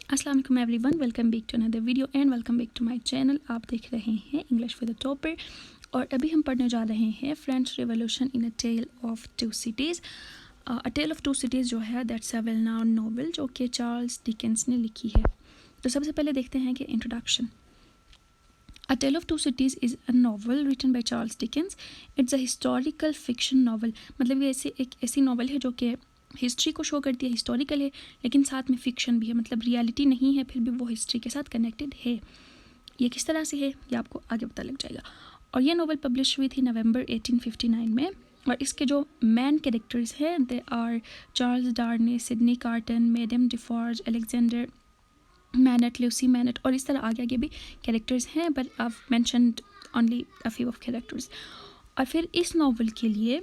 अस्सलाम वालेकुम everyone, welcome back to another video and welcome back to my channel. आप देख रहे हैं इंग्लिश विद द टॉपर और अभी हम पढ़ने जा रहे हैं French revolution in a tell of to Cities. A tell of to Cities जो है that's a well known novel जो कि चार्ल्स डिकेंस ने लिखी है। तो सबसे पहले देखते हैं कि introduction. A Tale of Two Cities is a novel written by Charles Dickens. It's a historical fiction novel. मतलब ये एक ऐसी नॉवल है जो कि हिस्ट्री को शो करती है, हिस्टोरिकल है लेकिन साथ में फिक्शन भी है, मतलब रियलिटी नहीं है फिर भी वो हिस्ट्री के साथ कनेक्टेड है। ये किस तरह से है ये आपको आगे पता लग जाएगा। और ये नॉवल पब्लिश हुई थी नवंबर 1859 में और इसके जो मैन कैरेक्टर्स हैं they are Charles Darnay, Sydney Carton, Madame Defarge, Alexandre Manette, Lucie Manette और इस तरह आगे आगे भी कैरेक्टर्स हैं, but I mentioned only a few of characters. और फिर इस नॉवल के लिए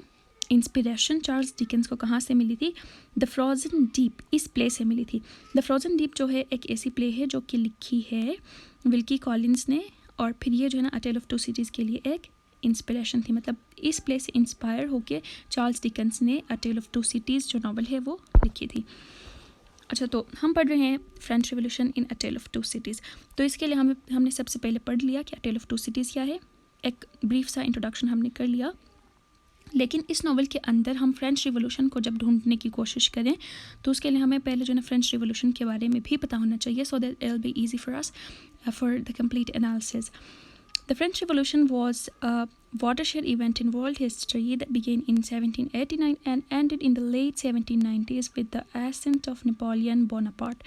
इंस्पिरेशन चार्ल्स डिकेंस को कहाँ से मिली थी? द फ्रोज़न डीप, इस प्ले से मिली थी। द फ्रोज़न डीप जो है एक ऐसी प्ले है जो कि लिखी है विल्की कॉलिंस ने और फिर ये जो है ना अ टेल ऑफ टू सिटीज़ के लिए एक इंस्पिरेशन थी, मतलब इस प्ले से इंस्पायर होकर चार्ल्स डिकेंस ने अ टेल ऑफ टू सिटीज़ जो नॉवल है वो लिखी थी। अच्छा, तो हम पढ़ रहे हैं French revolution in a tell of to cities. तो इसके लिए हमने सबसे पहले पढ़ लिया कि a tell of to Cities क्या है, एक ब्रीफ सा इंट्रोडक्शन हमने कर लिया। लेकिन इस नॉवल के अंदर हम फ्रेंच रिवॉल्यूशन को जब ढूंढने की कोशिश करें तो उसके लिए हमें पहले जो है ना फ्रेंच रिवॉल्यूशन के बारे में भी पता होना चाहिए, so that it will be easy for us for the complete analysis. The French Revolution was a watershed event in world history that began in 1789 and ended in the late 1790s with the ascent of Napoleon Bonaparte.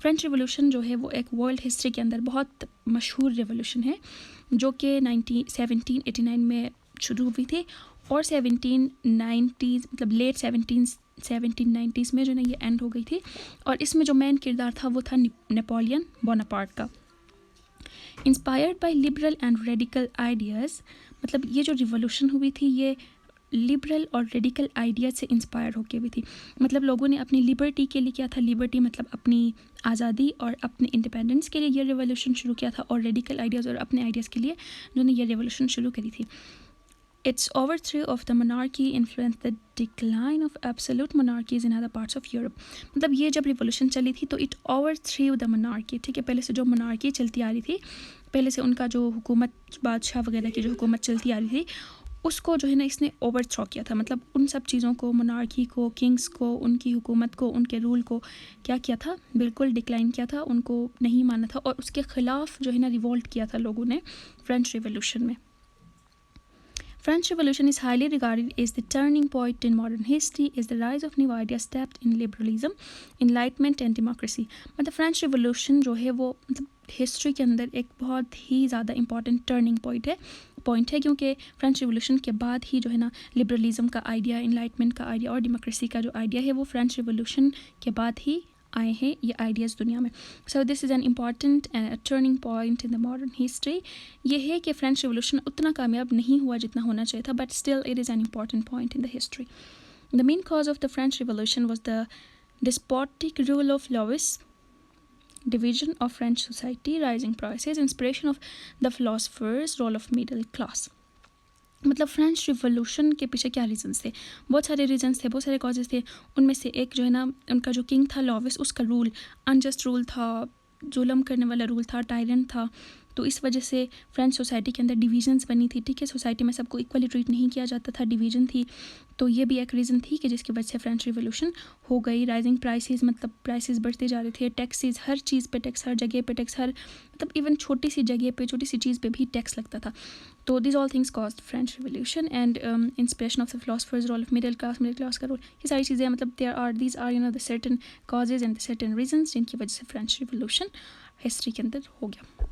French revolution जो है वो एक world history के अंदर बहुत मशहूर revolution है जो कि 1789 में शुरू हुई थी और 1790s मतलब लेट 1790s में जो ना ये एंड हो गई थी। और इसमें जो मेन किरदार था वो था नेपोलियन बोनापार्ट का। Inspired by liberal and radical ideas, मतलब ये जो रिवॉल्यूशन हुई थी ये लिबरल और रेडिकल आइडियाज़ से इंस्पायर होके हुई थी। मतलब लोगों ने अपनी लिबर्टी के लिए किया था, लिबर्टी मतलब अपनी आज़ादी और अपने इंडिपेंडेंस के लिए ये रिवॉल्यूशन शुरू किया था और रेडिकल आइडियाज़ और अपने आइडियाज़ के लिए जो ने ये रिवॉल्यूशन शुरू करी थी। Its overthrow of the monarchy influenced the decline of absolute monarchies in other parts of Europe. मतलब ये जब रिवॉल्यूशन चली थी तो इट ओवरथ्रू द monarchy, ठीक है। पहले से जो monarchy चलती आ रही थी, पहले से उनका जो हुकूमत बादशाह वगैरह की जो हुकूमत चलती आ रही थी उसको जो है ना इसने ओवरथ्रो किया था। मतलब उन सब चीज़ों को, monarchy को, किंग्स को, उनकी हुकूमत को, उनके रूल को क्या किया था, बिल्कुल डिक्लाइन किया था, उनको नहीं माना था और उसके ख़िलाफ़ जो है ना रिवोल्ट किया था लोगों ने फ्रेंच रिवॉल्यूशन में। French Revolution is highly regarded as the turning point in modern history, as the rise of new ideas stepped in liberalism, enlightenment and democracy. मतलब फ्रेंच रिवॉल्यूशन जो है वो मतलब हिस्ट्री के अंदर एक बहुत ही ज़्यादा इंपॉर्टेंट टर्निंग पॉइंट है क्योंकि फ्रेंच रिवॉल्यूशन के बाद ही जो है ना लिबरलिज्म का आइडिया, इनलाइटमेंट का आइडिया और डेमोक्रेसी का जो आइडिया है वो फ्रेंच रिवॉल्यूशन के बाद ही आए हैं ये आइडियाज़ दुनिया में। So this is an important and turning point in the modern history. ये है कि फ्रेंच रिवॉल्यूशन उतना कामयाब नहीं हुआ जितना होना चाहिए था, but still it is an important point in the history. The main cause of the French revolution was the despotic rule of Louis, division of French society, rising prices, inspiration of the philosophers, role of middle class. मतलब French revolution के पीछे क्या reasons थे? बहुत सारे reasons थे, बहुत सारे कॉजेज़ थे। उनमें से एक जो है ना उनका जो किंग था लॉविस, उसका रूल अनजस्ट रूल था, जुल्म करने वाला रूल था, टायरेंट था। तो इस वजह से फ्रेंच सोसाइटी के अंदर डिवीजन्स बनी थी, ठीक है। सोसाइटी में सबको इक्वली ट्रीट नहीं किया जाता था, डिवीजन थी। तो ये भी एक रीज़न थी कि जिसकी वजह से फ्रेंच रिवॉल्यूशन हो गई। राइजिंग प्राइसेस, मतलब प्राइसेस बढ़ते जा रहे थे, टैक्सेस, हर चीज़ पे टैक्स, हर जगह पे टैक्स, हर मतलब इवन छोटी सी जगह पे, छोटी सी चीज़ पे भी टैक्स लगता था। तो this all things caused French Revolution and inspiration of the philosophers, role of middle class का रोल, ये सारी चीज़ें मतलब these are you know the certain causes and the certain reasons जिनकी वजह से फ्रेंच रिवॉल्यूशन हिस्ट्री के अंदर हो गया।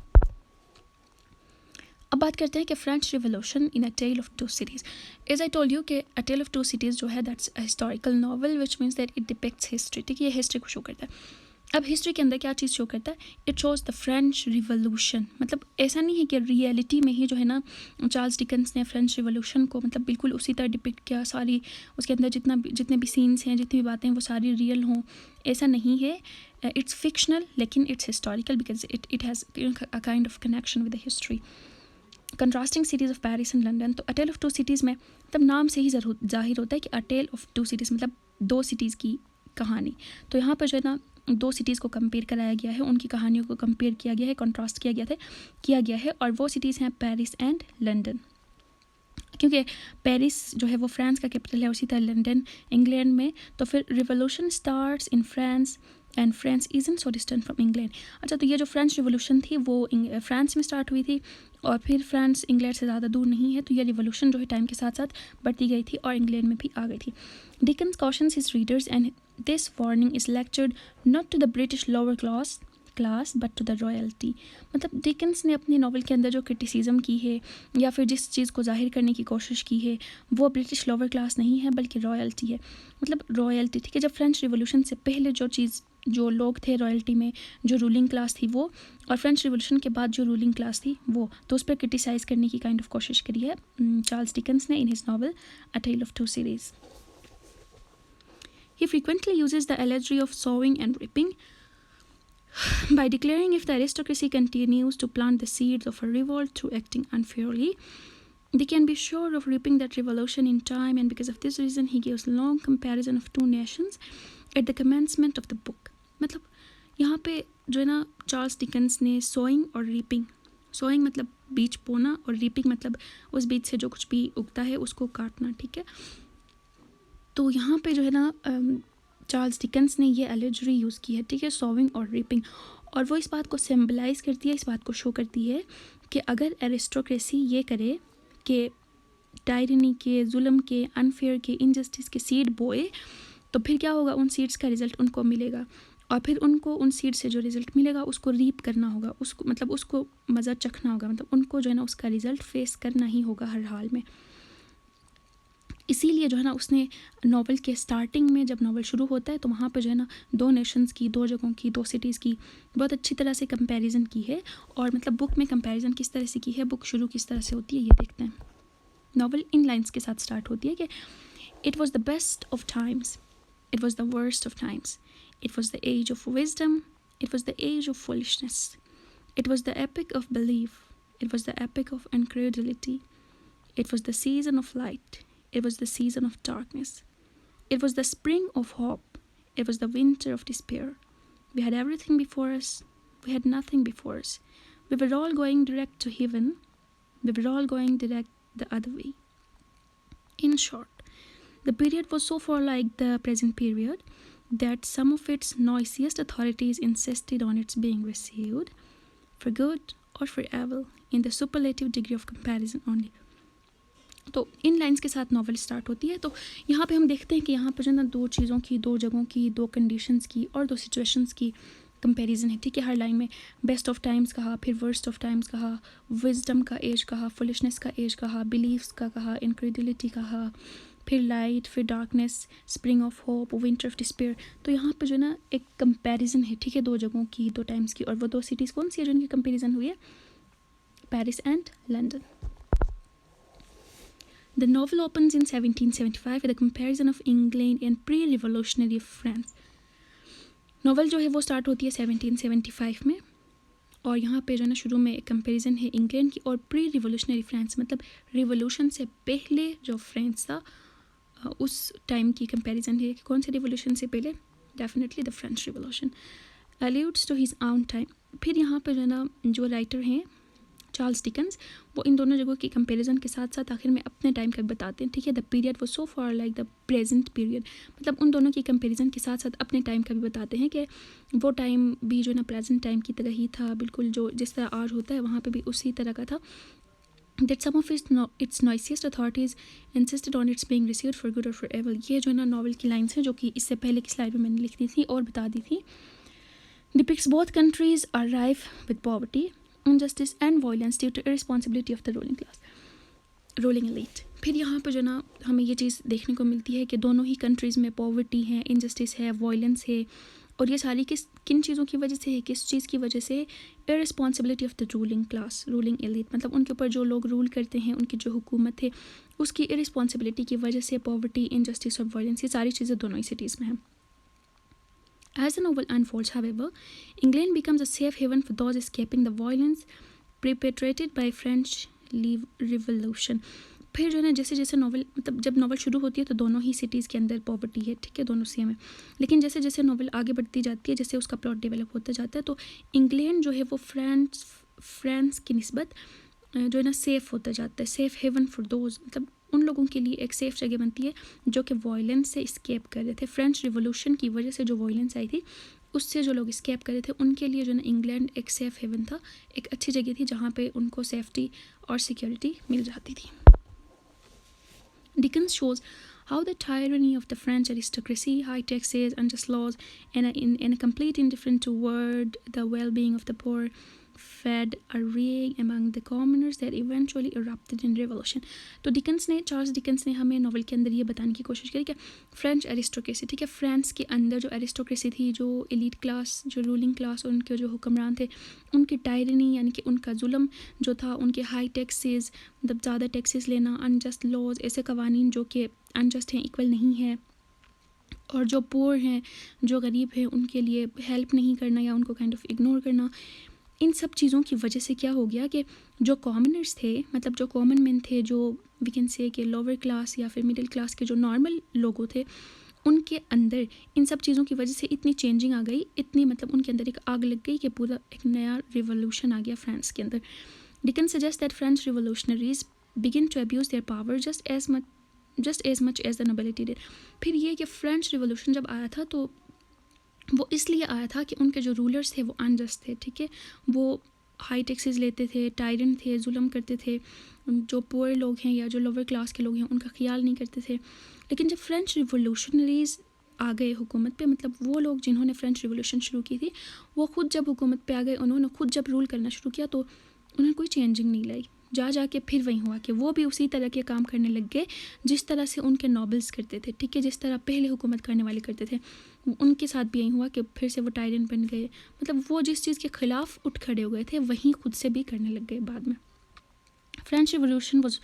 अब बात करते हैं कि French revolution in a tell of to Cities. As I told you कि a tell of to Cities जो है that's a historical novel which means that it depicts history, ठीक है। ये हिस्ट्री को शो करता है। अब हिस्ट्री के अंदर क्या चीज़ शो करता है? It shows the French revolution. मतलब ऐसा नहीं है कि रियलिटी में ही जो है ना चार्ल्स डिकेंस ने फ्रेंच रिवॉल्यूशन को मतलब बिल्कुल उसी तरह डिपिक्ट किया, सारी उसके अंदर जितने भी सीन्स हैं, जितनी भी बातें हैं वो सारी रियल हों, ऐसा नहीं है। इट्स फिक्शनल लेकिन it's historical because it has a kind of connection with the history. Contrasting cities of Paris and London, तो अ टेल ऑफ टू सिटीज़ में मतलब नाम से ही जाहिर होता है कि a tell of to cities मतलब दो सिटीज़ की कहानी। तो यहाँ पर जो है ना दो सिटीज़ को कंपेयर कराया गया है, उनकी कहानियों को कंपेयर किया गया है, कंट्रास्ट किया गया है और वो सिटीज़ हैं पेरिस एंड लंदन। क्योंकि पेरिस जो है वो फ्रांस का कैपिटल है, उसी तरह लंदन इंग्लैंड में। तो फिर revolution starts in France and France isn't so distant from England. अच्छा, तो ये जो फ्रेंच रिवोल्यूशन थी वो फ्रांस में स्टार्ट हुई थी और फिर फ्रांस इंग्लैंड से ज़्यादा दूर नहीं है, तो ये रिवोल्यूशन जो है टाइम के साथ साथ बढ़ती गई थी और इंग्लैंड में भी आ गई थी। Dickens cautions his readers and this warning is lectured not to the British lower class but to the royalty. मतलब डिकन्स ने अपने नावल के अंदर जो क्रिटिसिज्म की है या फिर जिस चीज़ को जाहिर करने की कोशिश की है वो ब्रिटिश लोअर क्लास नहीं है बल्कि रॉयल्टी है। मतलब रॉयल्टी, ठीक है, जब फ्रेंच रिवोल्यूशन से पहले जो लोग थे रॉयल्टी में, जो रूलिंग क्लास थी वो, और फ्रेंच रिवोल्यूशन के बाद जो रूलिंग क्लास थी वो, तो उस पर क्रिटिसाइज़ करने की काइंड ऑफ कोशिश करी है चार्ल्स डिकन्स ने in his novel a tell of Two Cities. He frequently uses the allegory of sowing and reaping by declaring if the aristocracy continues to plant the seeds of a revolt through acting unfairly, they can be sure of reaping that revolution in time, and because of this reason he gives long comparison of two nations at the commencement of the book। मतलब यहाँ पे जो है ना Charles Dickens ने sowing और reaping, sowing मतलब बीज बोना और रीपिंग मतलब उस बीज से जो कुछ भी उगता है उसको काटना, ठीक है। तो यहाँ पे जो है ना चार्ल्स डिकन्स ने ये एलेजरी यूज़ की है, ठीक है, सोविंग और रीपिंग, और वो इस बात को सिम्बलाइज़ करती है, इस बात को शो करती है कि अगर एरिस्टोक्रेसी ये करे कि टायरनी के, जुल्म के, अनफेयर के, इनजस्टिस के सीड बोए तो फिर क्या होगा, उन सीड्स का रिज़ल्ट उनको मिलेगा और फिर उनको उन सीड से जो रिज़ल्ट मिलेगा उसको रीप करना होगा, उसको मतलब उसको मज़ा चखना होगा, मतलब उनको जो है ना उसका रिज़ल्ट फेस करना ही होगा हर हाल में। इसीलिए जो है ना उसने नावल के स्टार्टिंग में जब नावल शुरू होता है तो वहाँ पे जो है ना दो नेशंस की, दो जगहों की, दो सिटीज़ की बहुत अच्छी तरह से कंपैरिजन की है। और मतलब बुक में कंपैरिजन किस तरह से की है, बुक शुरू किस तरह से होती है, ये देखते हैं। नावल इन लाइन्स के साथ स्टार्ट होती है कि it was the best of times, it was the worst of times, it was the age of wisdom, it was the age of foolishness, it was the epic of belief, it was the epic of incredulity, it was the season of light, it was the season of darkness, it was the spring of hope, it was the winter of despair. We had everything before us, we had nothing before us, we were all going direct to heaven, we were all going direct the other way. In short, the period was so far like the present period that some of its noisiest authorities insisted on its being received for good or for evil in the superlative degree of comparison only. तो इन lines के साथ novel start होती है। तो यहाँ पे हम देखते हैं कि यहाँ पर जो है ना दो चीज़ों की, दो जगहों की, दो कंडीशंस की और दो सिचुएशंस की कंपैरिजन है, ठीक है। हर लाइन में बेस्ट ऑफ टाइम्स कहा, फिर वर्स्ट ऑफ टाइम्स कहा, विजडम का एज कहा, फुलिशनेस का एज कहा, बिलीव्स का कहा, इनक्रेडिलिटी कहा, फिर लाइट, फिर darkness, spring of hope, winter of despair. तो यहाँ पर जो है ना एक कंपैरिजन है, ठीक है, दो जगहों की, दो टाइम्स की। और वो दो सिटीज़ कौन सी है जिनकी कंपेरिजन हुई है, Paris and London. The novel opens in 1775 with a comparison of England and pre-revolutionary France. Novel जो है वो स्टार्ट होती है 1775 में और यहाँ पे जो है ना शुरू में एक कंपैरिजन है इंग्लैंड की और प्री रिवोल्यूशनरी फ्रांस, मतलब रिवोल्यूशन से पहले जो फ्रांस था उस टाइम की कंपैरिजन है कि कौन से रिवोल्यूशन से पहले, definitely the French revolution. alludes to his own time। फिर यहाँ पे जो है ना जो राइटर हैं चार्ल्स डिकन्स वो इन दोनों जगहों की कंपैरिजन के साथ साथ आखिर में अपने टाइम का बताते हैं, ठीक है। द पीरियड वो so for like the present period, मतलब उन दोनों की कंपैरिजन के साथ साथ अपने टाइम का भी बताते हैं कि वो टाइम भी जो है ना प्रेजेंट टाइम की तरह ही था, बिल्कुल जो जिस तरह आज होता है वहाँ पे भी उसी तरह का था। That some of its noisiest authorities insisted on its being received for good or for evil। ये जो है ना नावल की लाइन्स हैं जो कि इससे पहले की स्लाइड में मैंने लिख दी थी और बता दी थी। Depicts both countries are rife with poverty, injustice and violence due to irresponsibility of the ruling elite। फिर यहाँ पर जो ना हमें ये चीज़ देखने को मिलती है कि दोनों ही कंट्रीज़ में पॉवर्टी है, इनजस्टिस है, वायलेंस है, और ये सारी किन चीज़ों की वजह से है, किस चीज़ की वजह से, इररिस्पॉन्सिबिलिटी ऑफ द रूलिंग एलिट, मतलब उनके ऊपर जो लोग रूल करते हैं, उनकी जो हुकूमत है उसकी इररिस्पॉन्सिबिलिटी की वजह से पॉवर्टी, इनजस्टिस और वायलेंस, ये सारी चीज़ें दोनों ही सिटीज़ में हैं। As the novel unfolds, however, England becomes a safe haven for those escaping the violence perpetrated by French Revolution। फिर जो है ना जैसे जैसे नॉवल मतलब जब नॉवल शुरू होती है तो दोनों ही सिटीज़ के अंदर पॉवर्टी है, ठीक है, दोनों सेम है। लेकिन जैसे जैसे नॉवल आगे बढ़ती जाती है, जैसे उसका प्लॉट डेवलप होता जाता है, तो इंग्लैंड जो है वो फ्रांस की निस्बत जो है ना सेफ़ होता जाता है, सेफ़ हेवन फॉर दोज, मतलब उन लोगों के लिए एक सेफ़ जगह बनती है जो कि वायलेंस से स्केप कर रहे थे। फ्रेंच रिवॉल्यूशन की वजह से जो वायलेंस आई थी उससे जो लोग स्केप कर रहे थे उनके लिए जो है ना इंग्लैंड एक सेफ़ हेवन था, एक अच्छी जगह थी जहाँ पे उनको सेफ्टी और सिक्योरिटी मिल जाती थी। Dickens shows how the tyranny of the French aristocracy, high taxes, unjust laws, and a complete indifference toward the well-being of the poor fed a rage among the commoners that eventually erupted in revolution. तो Charles Dickens ने हमें novel के अंदर ये बताने की कोशिश करी कि फ्रेंच एरिस्टोक्रेसी, ठीक है, फ्रांस के अंदर जो एरिस्टोक्रेसी थी, जो एलीट क्लास, जो रूलिंग क्लास और उनके जो हुक्मरान थे, उनकी टायरनी यानी कि उनका जुल्म जो था, उनके हाई टैक्सेस, मतलब ज़्यादा टैक्सेस लेना, अनजस्ट लॉज, ऐसे कवानीन जो कि अनजस्ट हैं, इक्वल नहीं है, और जो पुअर हैं, जो गरीब हैं, उनके लिए हेल्प नहीं करना या उनको काइंड ऑफ इग्नोर करना, इन सब चीज़ों की वजह से क्या हो गया कि जो कॉमनर्स थे, मतलब जो कॉमन मैन थे, जो वी कैन से कि लोअर क्लास या फिर मिडिल क्लास के जो नॉर्मल लोगों थे, उनके अंदर इन सब चीज़ों की वजह से इतनी चेंजिंग आ गई, इतनी मतलब उनके अंदर एक आग लग गई कि पूरा एक नया रिवोल्यूशन आ गया फ्रांस के अंदर। Dickens suggests that French revolutionaries begin to abuse their power just as much as the nobility did. फिर ये कि फ्रेंच रिवॉल्यूशन जब आया था तो वो इसलिए आया था कि उनके जो रूलर्स थे वो अनजस्ट थे, ठीक है, वो हाई टैक्सेस लेते थे, टायरेंट थे, जुल्म करते थे, जो पुअर लोग हैं या जो लोअर क्लास के लोग हैं उनका ख्याल नहीं करते थे। लेकिन जब फ्रेंच रिवॉल्यूशनरीज आ गए हुकूमत पे, मतलब वो लोग जिन्होंने फ्रेंच रिवॉल्यूशन शुरू की थी, वो खुद जब हुकूमत पे आ गए, उन्होंने खुद जब रूल करना शुरू किया तो उन्होंने कोई चेंजिंग नहीं लाई। जाके फिर वही हुआ कि वो भी उसी तरह के काम करने लग गए जिस तरह से उनके नॉबल्स करते थे, ठीक है, जिस तरह पहले हुकूमत करने वाले करते थे, उनके साथ भी यही हुआ कि फिर से वो टायरेंट बन गए, मतलब वो जिस चीज़ के ख़िलाफ़ उठ खड़े हो गए थे वहीं खुद से भी करने लग गए बाद में। French revolution was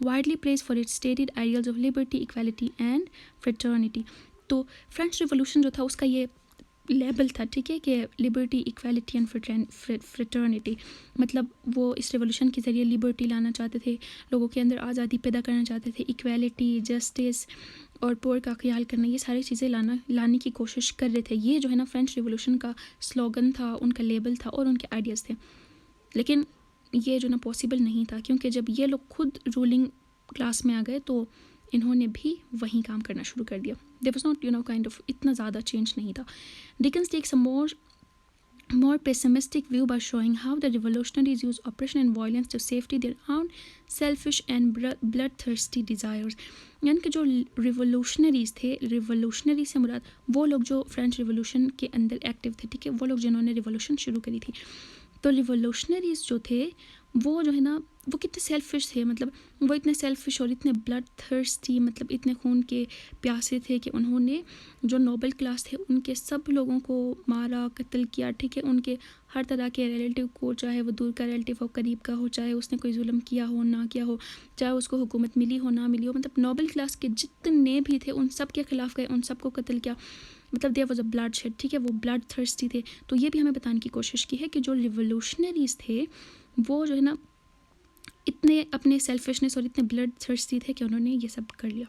widely praise for its stated ideals of liberty, equality and fraternity. तो फ्रेंच रिवॉल्यूशन जो था उसका ये लेबल था, ठीक है, कि लिबर्टी, इक्वालिटी एंड फ्रेटर्निटी, मतलब वो इस रेवोल्यूशन के ज़रिए लिबर्टी लाना चाहते थे, लोगों के अंदर आज़ादी पैदा करना चाहते थे, इक्वालिटी, जस्टिस और पुअर का ख्याल करना, ये सारी चीज़ें लाने की कोशिश कर रहे थे। ये जो है ना फ्रेंच रिवोल्यूशन का स्लोगन था, उनका लेबल था और उनके आइडियाज़ थे। लेकिन ये जो ना पॉसिबल नहीं था, क्योंकि जब ये लोग खुद रूलिंग क्लास में आ गए तो इन्होंने भी वहीं काम करना शुरू कर दिया। There was not kind of इतना ज़्यादा चेंज नहीं था। Dickens takes a more pessimistic view by showing how the revolutionaries use oppression and violence to safety their own selfish and bloodthirsty desires. यानी कि जो रिवोल्यूशनरीज थे, रिवोल्यूशनरी से मुराद वो लोग जो फ्रेंच रिवोल्यूशन के अंदर एक्टिव थे, ठीक है, वो लोग जिन्होंने रिवोल्यूशन शुरू करी थी। तो रिवोल्यूशनरीज जो थे वो जो है ना वो कितने सेल्फिश थे, मतलब वो इतने सेल्फिश और इतने ब्लड थर्स्टी, मतलब इतने खून के प्यासे थे कि उन्होंने जो नोबल क्लास थे उनके सब लोगों को मारा, कत्ल किया, ठीक है, उनके हर तरह के रिलेटिव को, चाहे वो दूर का रिलेटिव हो, करीब का हो, चाहे उसने कोई जुल्म किया हो ना किया हो, चाहे उसको हुकूमत मिली हो ना मिली हो, मतलब नोबल क्लास के जितने भी थे उन सब के ख़िलाफ़ गए, उन सबको कत्ल किया, मतलब there was a bloodshed, ठीक है, वो ब्लड थर्स्टी थे। तो ये भी हमें बताने की कोशिश की है कि जो रिवोल्यूशनरीज थे वो जो है ना इतने अपने सेल्फिशनेस और इतने ब्लड थर्स्टी थे कि उन्होंने ये सब कर लिया।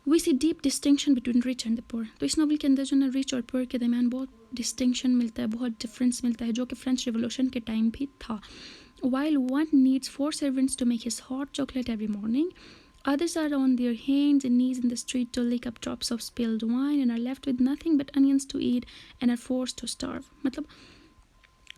We see deep distinction between rich and the poor. तो इस नॉवल के अंदर जो ना रिच और पुअर के दरमियान बहुत डिस्टिंक्शन मिलता है, बहुत डिफरेंस मिलता है, जो कि फ्रेंच रिवोल्यूशन के टाइम भी था। While one needs 4 servants to make his hot chocolate every morning, others are on their hands and knees in the street to lick up drops of spilled wine and are left with nothing but onions to eat and are forced to starve. मतलब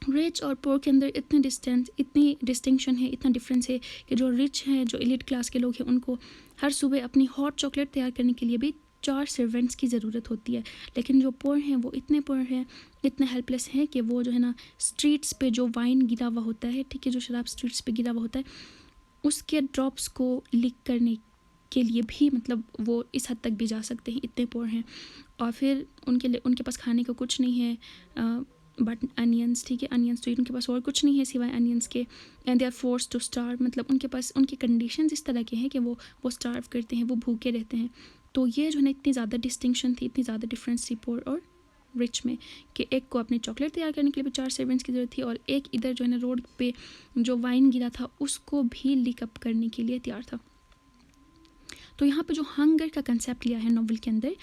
rich और poor के अंदर इतनी distinction है, इतना difference है कि जो रिच हैं, जो एलिट क्लास के लोग हैं, उनको हर सुबह अपनी हॉट चॉकलेट तैयार करने के लिए भी 4 सर्वेंट्स की ज़रूरत होती है। लेकिन जो पुअर हैं वो इतने पुअर हैं, इतने हेल्पलेस हैं कि वो जो है ना स्ट्रीट्स पे जो वाइन गिरा हुआ होता है, ठीक है, जो शराब स्ट्रीट्स पे गिरा हुआ होता है, उसके ड्रॉप्स को लिक करने के लिए भी मतलब वो इस हद तक भी जा सकते हैं, इतने पुअर हैं। और फिर उनके पास खाने का कुछ नहीं है बट अनियंस, ठीक है, अनियंस तो उनके पास और कुछ नहीं है सिवाय अनियंस के, and they are force to starve, मतलब उनके पास उनके कंडीशंस इस तरह के हैं कि वो स्टार्व करते हैं, वो भूखे रहते हैं। तो ये जो है ना इतनी ज़्यादा डिस्टिंक्शन थी, इतनी ज़्यादा डिफरेंस थी पुअर और रिच में, कि एक को अपनी चॉकलेट तैयार करने के लिए भी 4 सर्वेंट्स की ज़रूरत थी, और एक इधर जो है ना रोड पे जो वाइन गिरा था उसको भी लिक अप करने के लिए तैयार था। तो यहाँ पे जो हंगर का कंसेप्ट लिया है नॉवल के अंदर,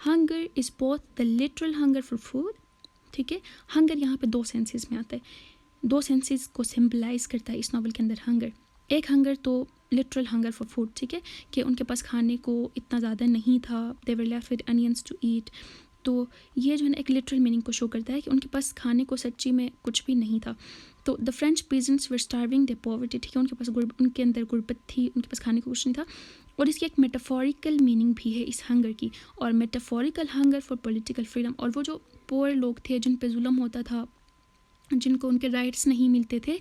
hunger is both the literal hunger for food, ठीक है। हंगर यहाँ पे 2 सेंसेस में आता है, 2 सेंसेस को सिम्बलाइज करता है इस नॉवल के अंदर हंगर। एक हंगर तो लिटरल हंगर फॉर फूड, ठीक है, कि उनके पास खाने को इतना ज़्यादा नहीं था, they were left with onions to eat. तो ये जो है ना एक लिटरल मीनिंग को शो करता है कि उनके पास खाने को सच्ची में कुछ भी नहीं था। तो the French peasants were starving, they poverty, ठीक है, उनके पास उनके अंदर गुर्बत थी, उनके पास खाने को कुछ नहीं था। और इसकी एक मेटाफोरिकल मीनिंग भी है इस हंगर की, और metaphorical hunger for political freedom. और वो जो पुअर लोग थे जिन पे जुल्म होता था, जिनको उनके राइट्स नहीं मिलते थे,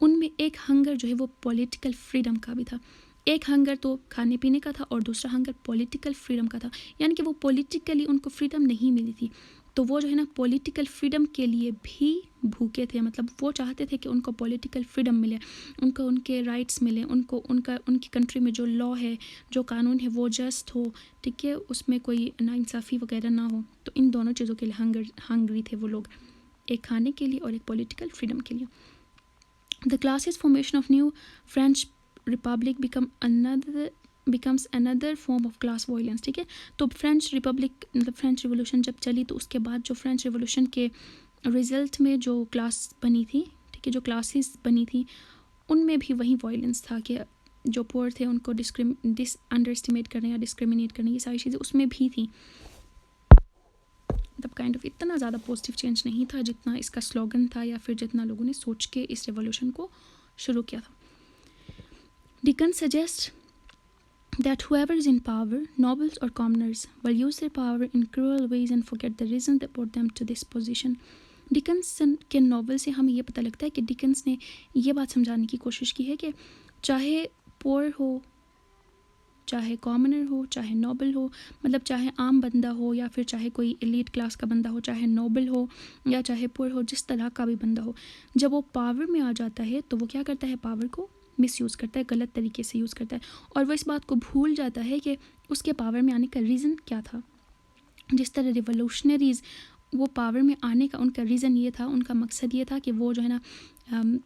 उनमें एक हंगर जो है वो पॉलिटिकल फ्रीडम का भी था। एक हंगर तो खाने पीने का था और दूसरा हंगर पॉलिटिकल फ्रीडम का था, यानी कि वो पॉलिटिकली उनको फ्रीडम नहीं मिली थी, तो वो जो है ना पॉलिटिकल फ्रीडम के लिए भी भूखे थे। मतलब वो चाहते थे कि उनको पॉलिटिकल फ्रीडम मिले, उनको उनके राइट्स मिले, उनको उनकी कंट्री में जो लॉ है, जो कानून है वो जस्ट हो, ठीक है, उसमें कोई नाइंसाफ़ी वगैरह ना हो। तो इन दोनों चीज़ों के लिए हंगरी थे वो लोग, एक खाने के लिए और एक पॉलिटिकल फ्रीडम के लिए। The classist formation of new French Republic becomes another form of class violence, ठीक है। तो फ्रेंच रिपब्लिक मतलब फ्रेंच रिवोल्यूशन जब चली, तो उसके बाद जो फ्रेंच रिवोल्यूशन के रिजल्ट में जो क्लास बनी थी, ठीक है, जो क्लासेस बनी थी, उनमें भी वही वायलेंस था कि जो पुअर थे उनको अंडर एस्टिमेट करने या डिस्क्रिमिनेट करने, ये सारी चीज़ें उसमें भी थी। मतलब काइंड ऑफ इतना ज़्यादा पॉजिटिव चेंज नहीं था जितना इसका स्लोगन था, या फिर जितना लोगों ने सोच के इस रेवोल्यूशन को शुरू किया था। Dickens suggests that whoever is in power, nobles or commoners, will use their power in cruel ways and forget the reason that brought them to this position. Dickens के नावल से हमें ये पता लगता है कि डिकन्स ने ये बात समझाने की कोशिश की है कि चाहे पुअर हो, चाहे कॉमनर हो, चाहे नोबल हो, मतलब चाहे आम बंदा हो या फिर चाहे कोई एलीट क्लास का बंदा हो, चाहे नोबल हो या चाहे पुअर हो, जिस तरह का भी बंदा हो, जब वो पावर में आ जाता है तो वो क्या करता है, पावर को मिसयूज़ करता है, गलत तरीके से यूज़ करता है, और वो इस बात को भूल जाता है कि उसके पावर में आने का रीज़न क्या था। जिस तरह रिवोल्यूशनरीज़ वो पावर में आने का उनका रीज़न ये था, उनका मकसद ये था कि वो जो है ना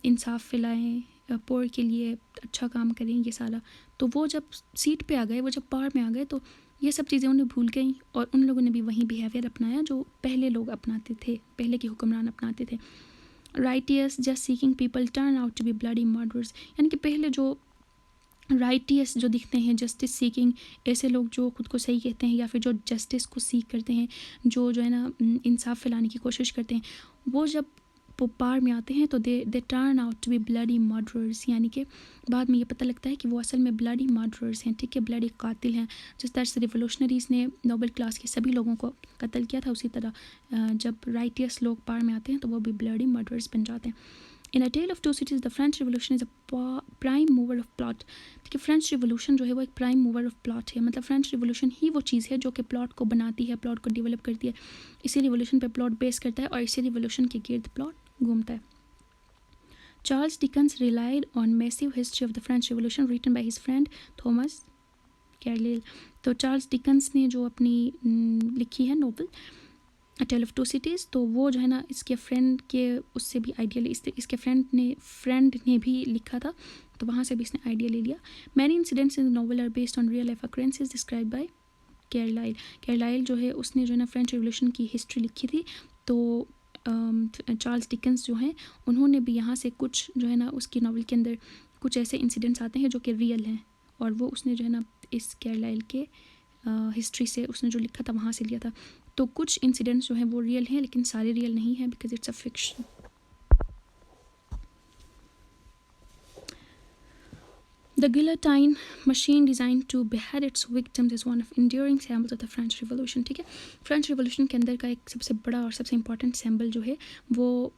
इंसाफ फैलाएँ, पुअर के लिए अच्छा काम करें, ये सारा। तो वो जब सीट पे आ गए, वो जब पावर में आ गए, तो ये सब चीज़ें उन्हें भूल गई, और उन लोगों ने भी वही बिहेवियर अपनाया जो पहले लोग अपनाते थे, पहले के हुक्मरान अपनाते थे। Righteous just seeking people turn out to be bloody murderers, यानी कि पहले जो राइटियस जो दिखते हैं, जस्टिस सीकिंग, ऐसे लोग जो खुद को सही कहते हैं या फिर जो जस्टिस को सीख करते हैं, जो है ना इंसाफ फैलाने की कोशिश करते हैं, वो जब पावर में आते हैं तो they turn out to be bloody murderers, यानी कि बाद में ये पता लगता है कि वो असल में ब्लडी मर्डरर्स हैं, ठीक है, ब्लडी कातिल हैं। जिस तरह से रिवोल्यूशनरीज़ ने नोबल क्लास के सभी लोगों को कत्ल किया था, उसी तरह जब राइटियस लोग पावर में आते हैं तो वो भी ब्लडी मर्डरर्स बन जाते हैं। In a tell of to cities the French revolution is a prime mover of plot, ठीक है, फ्रेंच रिवोल्यूशन जो है वो एक प्राइम मूवर ऑफ प्लॉट है। मतलब फ्रेंच रिवोल्यूशन ही वो चीज़ है जो कि प्लॉट को बनाती है, प्लॉट को डेवलप करती है। इसी रिवोल्यूशन पे प्लॉट बेस करता है और इसी रिवोल्यूशन के गिर्द प्लॉट घूमता है। Charles Dickens relied on massive history of the French revolution written by his friend Thomas Carlyle. तो चार्ल्स डिकन्स ने जो अपनी लिखी है novel a tell of to cities, तो वो जो है ना इसके फ्रेंड के उससे भी आइडिया इसके फ्रेंड ने भी लिखा था, तो वहाँ से भी इसने आइडिया ले लिया। Many incidents in the novel are based on real life occurrences describe by Carlyle जो है उसने जो है ना फ्रेंच रिवोल्यूशन की हिस्ट्री लिखी थी। तो चार्ल्स डिकन्स जो हैं उन्होंने भी यहाँ से कुछ जो है ना उसकी नावल के अंदर कुछ ऐसे इंसिडेंट्स आते हैं जो कि रियल हैं, और वो उसने जो है ना इस कैरलाइल के हिस्ट्री से उसने जो लिखा था वहाँ से लिया था। तो कुछ इंसिडेंट्स जो हैं वो रियल हैं, लेकिन सारे रियल नहीं हैं because it's a fiction. The guillotine machine designed to behead its victims is one of enduring symbols of the French Revolution, ठीक है। फ्रेंच रिवोल्यूशन के अंदर का एक सबसे बड़ा और सबसे इम्पॉर्टेंट सिंबल जो है वो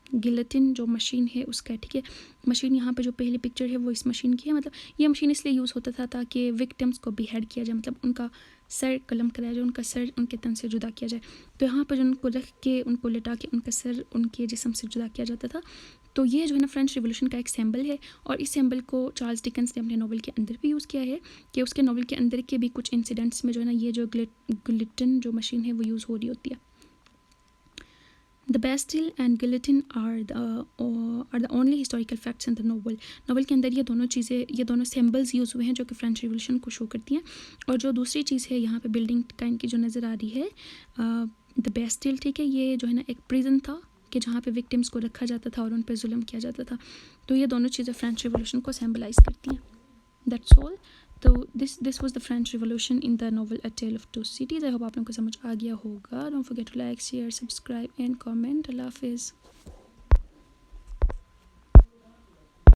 गिलेटिन जो मशीन है उसका, ठीक है। मशीन यहाँ पे जो पहली पिक्चर है वो इस मशीन की है। मतलब ये मशीन इसलिए यूज़ होता था ताकि विक्टिम्स को बिहेड किया जाए, मतलब उनका सर कलम कराया जाए, उनका सर उनके तन से जुदा किया जाए। तो यहाँ पर जो उनको रख के उनको लिटा के उनका सर उनके जिस्म से जुदा किया जाता था। तो ये जो है ना फ्रेंच रिवॉल्यूशन का एक सिंबल है, और इस सिंबल को चार्ल्स डिकेंस ने अपने नॉवल के अंदर भी यूज़ किया है, कि उसके नॉवल के अंदर के भी कुछ इंसिडेंट्स में जो है ना ये जो गिलेटिन जो मशीन है वो यूज़ हो रही होती है। The Bastille and guillotine are the only historical facts in the novel. Novel के अंदर ये दोनों चीज़ें, ये दोनों सिंबल्स यूज़ हुए हैं जो कि फ्रेंच रिवॉल्यूशन को शो करती हैं। और जो दूसरी चीज़ है यहाँ पे बिल्डिंग टाइम की जो नज़र आ रही है, द बेस्टिल, ठीक है, ये जो है ना एक प्रिजन था कि जहाँ पे विक्टिम्स को रखा जाता था और उन पर जुल्म किया जाता था। तो ये दोनों चीज़ें फ्रेंच रिवॉल्यूशन को सिंबलाइज करती हैं। That's all. तो this was the French revolution in the novel a tell of to cities. I hope आप लोगों को समझ आ गया होगा। Don't forget to like, share, subscribe and comment. अल्लाह हाफिज़।